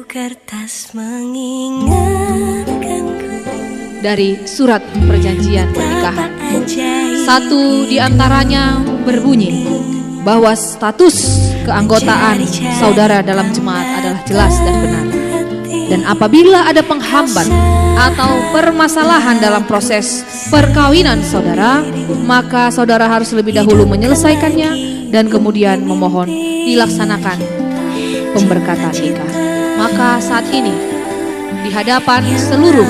kertas mengingatkanku. Dari surat perjanjian pernikahan. Satu di antaranya berbunyi bahwa status keanggotaan saudara dalam jemaat adalah jelas dan benar. Dan apabila ada penghambat atau permasalahan dalam proses perkawinan saudara, maka saudara harus lebih dahulu menyelesaikannya dan kemudian memohon dilaksanakan pemberkatan nikah. Maka saat ini di hadapan seluruh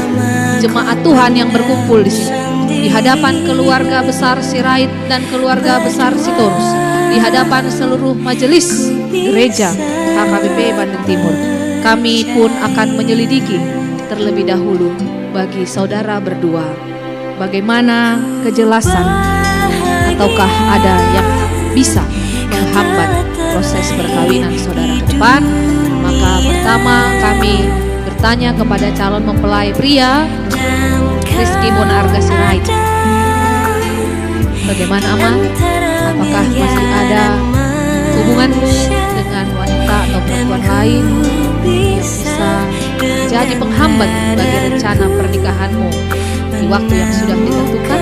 jemaat Tuhan yang berkumpul di sini, di hadapan keluarga besar Sirait dan keluarga besar Sitorus, di hadapan seluruh majelis gereja HKBP Bandung Timur, kami pun akan menyelidiki terlebih dahulu bagi saudara berdua bagaimana kejelasan ataukah ada yang bisa menghambat proses perkawinan saudara ke depan. Maka pertama kami bertanya kepada calon mempelai pria Rizky Monarga Sirait, bagaimana aman? Apakah masih ada hubungan dengan wanita atau perempuan lain yang bisa jadi penghambat bagi rencana pernikahanmu di waktu yang sudah ditentukan?